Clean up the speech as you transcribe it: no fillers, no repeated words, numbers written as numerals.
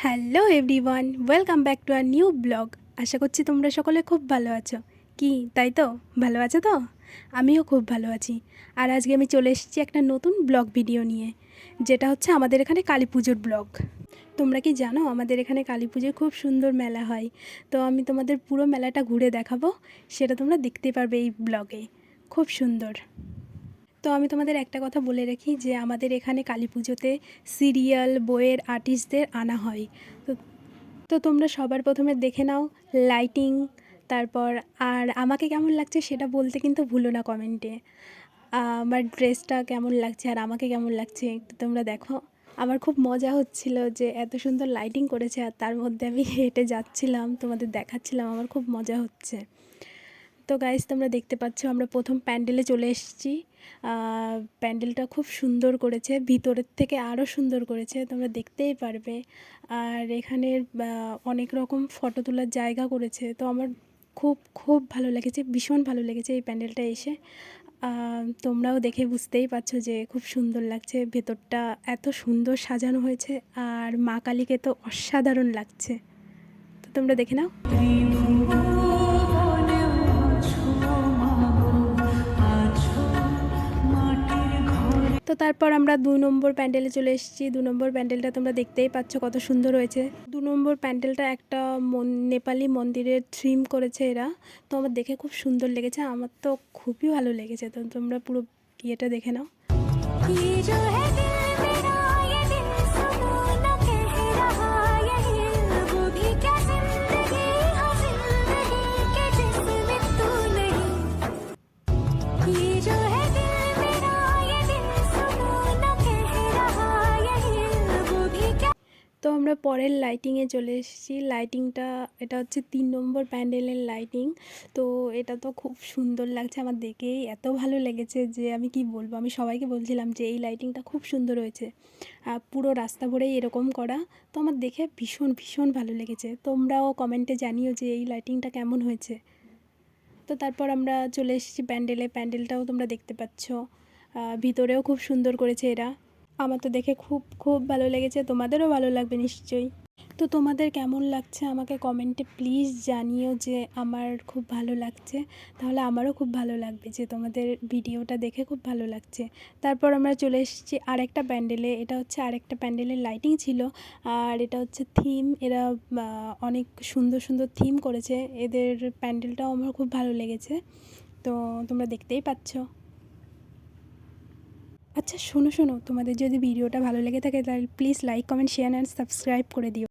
Hello everyone, welcome back to our new blog. আশা করছি তোমরা সকলে খুব ভালো আছো। কি তাই তো? ভালো আছো তো? আমিও খুব ভালো আছি। আর আজকে আমি চলে এসেছি একটা নতুন ব্লগ ভিডিও নিয়ে, যেটা হচ্ছে আমাদের এখানে কালী পুজোর ব্লগ। তোমরা কি জানো আমাদের এখানে কালী পুজোর খুব সুন্দর মেলা হয়? তো আমি তোমাদের পুরো মেলাটা ঘুরে দেখাবো, সেটা তোমরা দেখতে পারবে এই ব্লগে। খুব সুন্দর। তো আমি তোমাদের একটা কথা বলে রাখি যে আমাদের এখানে কালী পুজোতে সিরিয়াল বইয়ের আর্টিস্টদের আনা হয়। তো তো তোমরা সবার প্রথমে দেখে নাও লাইটিং, তারপর আর আমাকে কেমন লাগছে সেটা বলতে কিন্তু ভুলো না কমেন্টে। আমার ড্রেসটা কেমন লাগছে আর আমাকে কেমন লাগছে একটু তোমরা দেখো। আমার খুব মজা হচ্ছিল যে এত সুন্দর লাইটিং করেছে আর তার মধ্যে আমি হেঁটে যাচ্ছিলাম, তোমাদের দেখাচ্ছিলাম, আমার খুব মজা হচ্ছে। তো গাইস তোমরা দেখতে পাচ্ছ আমরা প্রথম প্যান্ডেলে চলে এসেছি। প্যান্ডেলটা খুব সুন্দর করেছে, ভিতরের থেকে আরও সুন্দর করেছে, তোমরা দেখতেই পারবে। আর এখানে অনেক রকম ফটো তোলার জায়গা করেছে। তো আমার খুব খুব ভালো লেগেছে, ভীষণ ভালো লেগেছে এই প্যান্ডেলটা এসে। তোমরাও দেখে বুঝতেই পারছো যে খুব সুন্দর লাগছে, ভেতরটা এত সুন্দর সাজানো হয়েছে আর মা কালীকে তো অসাধারণ লাগছে। তো তোমরা দেখে নাও। তো তারপর আমরা ২ নম্বর প্যান্ডেলে চলে এসেছি। ২ নম্বর প্যান্ডেলটা তোমরা দেখতেই পাচ্ছ কত সুন্দর হয়েছে। ২ নম্বর প্যান্ডেলটা একটা নেপালি মন্দিরের থিম করেছে এরা। তো আমার দেখে খুব সুন্দর লেগেছে, আমার তো খুবই ভালো লেগেছে। তো তোমরা পুরো ইয়েটা দেখে নাও। তো আমরা পরের লাইটিংয়ে চলে এসেছি। লাইটিংটা এটা হচ্ছে ৩ নম্বর প্যান্ডেলের লাইটিং। তো এটা তো খুব সুন্দর লাগছে, আমার দেখেই এত ভালো লেগেছে যে আমি কি বলবো। আমি সবাইকে বলছিলাম যে এই লাইটিংটা খুব সুন্দর হয়েছে, পুরো রাস্তা ভরেই এরকম করা। তো আমার দেখে ভীষণ ভীষণ ভালো লেগেছে। তোমরাও কমেন্টে জানিও যে এই লাইটিংটা কেমন হয়েছে। তো তারপর আমরা চলে এসেছি প্যান্ডেলে। প্যান্ডেলটাও তোমরা দেখতে পাচ্ছ, ভিতরেও খুব সুন্দর করেছে এরা। আমার তো দেখে খুব খুব ভালো লেগেছে, তোমাদেরও ভালো লাগবে নিশ্চয়ই। তো তোমাদের কেমন লাগছে আমাকে কমেন্টে প্লিজ জানিও যে আমার খুব ভালো লাগছে, তাহলে আমারও খুব ভালো লাগবে যে তোমাদের ভিডিওটা দেখে খুব ভালো লাগছে। তারপর আমরা চলে এসেছি আরেকটা প্যান্ডেলে। এটা হচ্ছে আরেকটা প্যান্ডেলের লাইটিং ছিল আর এটা হচ্ছে থিম। এরা অনেক সুন্দর সুন্দর থিম করেছে, এদের প্যান্ডেলটাও আমার খুব ভালো লেগেছে। তো তোমরা দেখতেই পাচ্ছ। আচ্ছা শোনো শোনো, তোমাদের যদি ভিডিওটা ভালো লেগে থাকে তাহলে please like comment share and subscribe করে দিও।